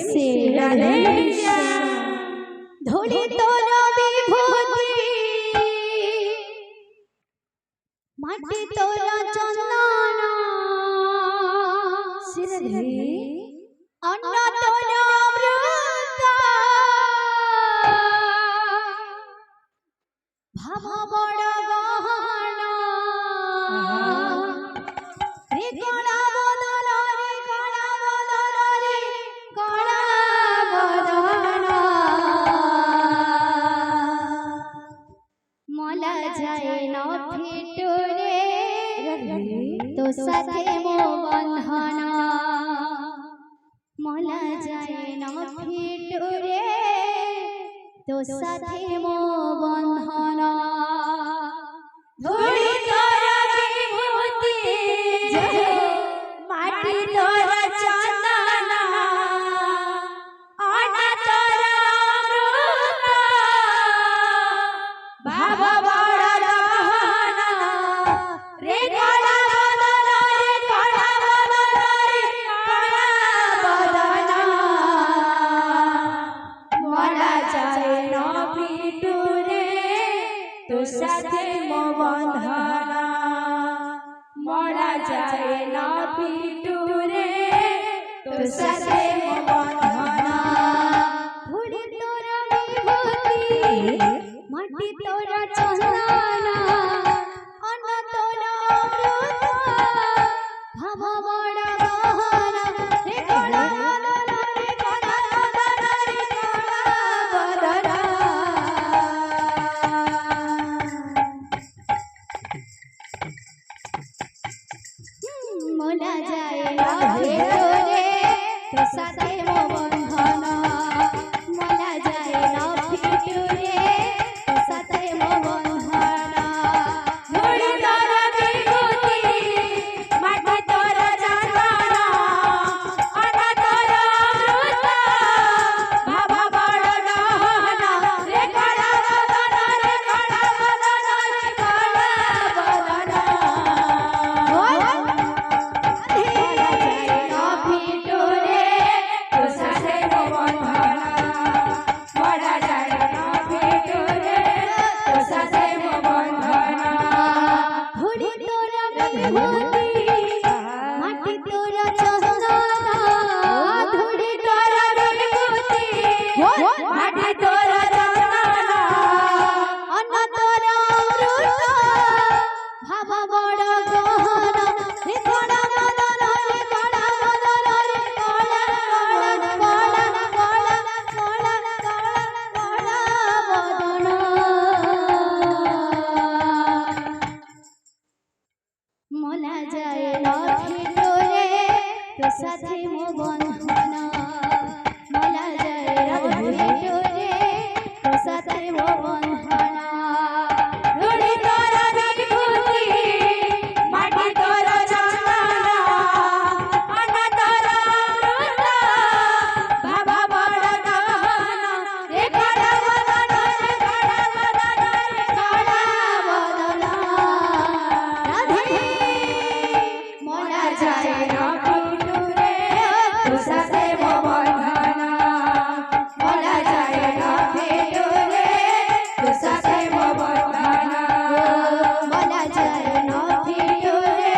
শ্রী রাধে ধরি তোর বিভূতি মাটি তোর চন্দন শ্রী রাধে অন্ন তোর অমৃত ভাব বড় গহন রে কলা বদন রে কলা বদন রে কলা বদন মলা যায় ন ফিটুরে তো সাথে মো বন্ধন মলা যায় ন ফিটুরে তো সাথে মো বন্ধন ধরি তোর বিভূতি মাটি তোর চন্দন অন্ন তোর অমৃত ভাব বড় গহন রে কলা বদন রে কলা বদন রে কলা বদন মলা যায় ন পিটুরে তো সাথে মো বন্ধন মলা যায় ন পিটুরে তো সাথে মো বন্ধন ধরি তোর বিভূতি মাটি তোর চন্দন অন্ন তোর অমৃত ভাব বড় গহন রে কলা বদন রে কলা বদন রে কলা বদন মোলা যায় রে তো সাথে মো বন্ধন মোলা যায় ফিটুরে তো সাথে মো বন্ধন ধরি তোর বিভূতি মাটি তোর চন্দন অন্ন তোর অমৃত ভাব বড় গহন রে কলা বদন রে কলা বদন রে কলা বদন মোলা যায় ফিটুরে তো সাথে মো বন্ধন মোলা যায় ফিটুরে তো সাথে মো বন্ধন ধরি তোর বিভূতি মাটি তোর চন্দন অন্ন তোর অমৃত ভাব বড় গহন রে কলা বদন রে কলা বদন রে কলা বদন রাধে মোলা যায় ফিটুরে তো সাথে মো বন্ধন মোলা যায় ফিটুরে তো সাথে মো বন্ধন মোলা যায় ফিটুরে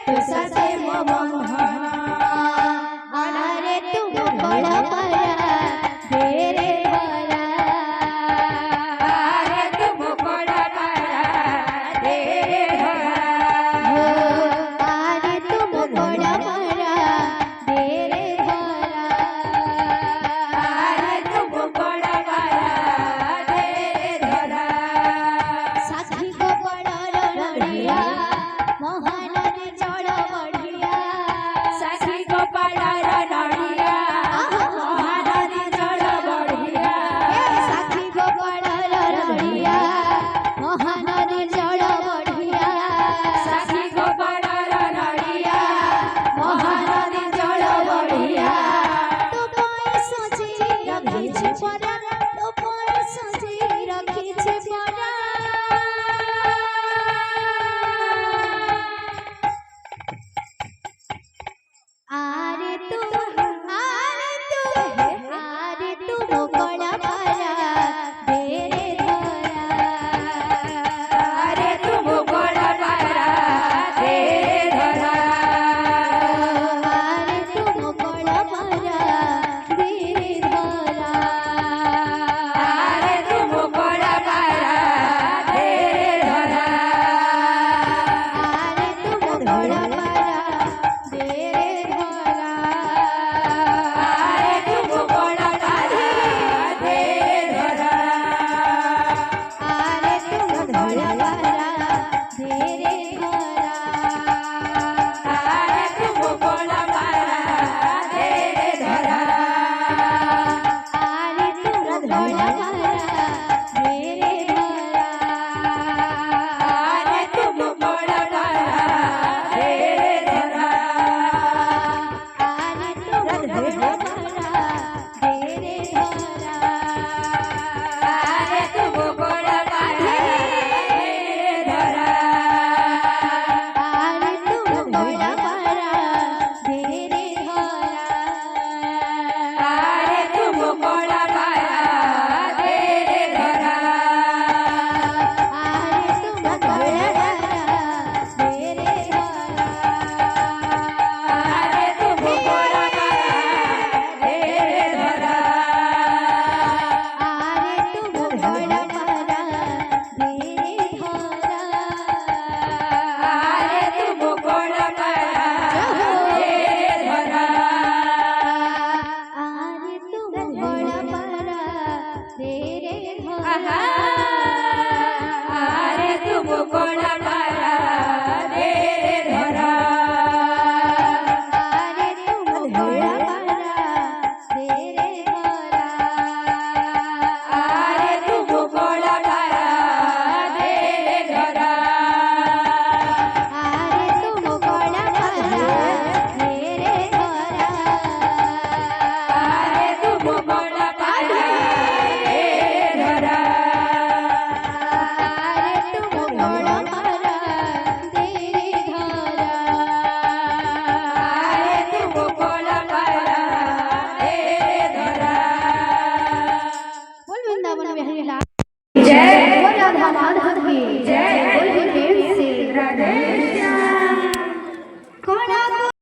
তো সাথে মো বন্ধন আনারে তুমি বড় পারা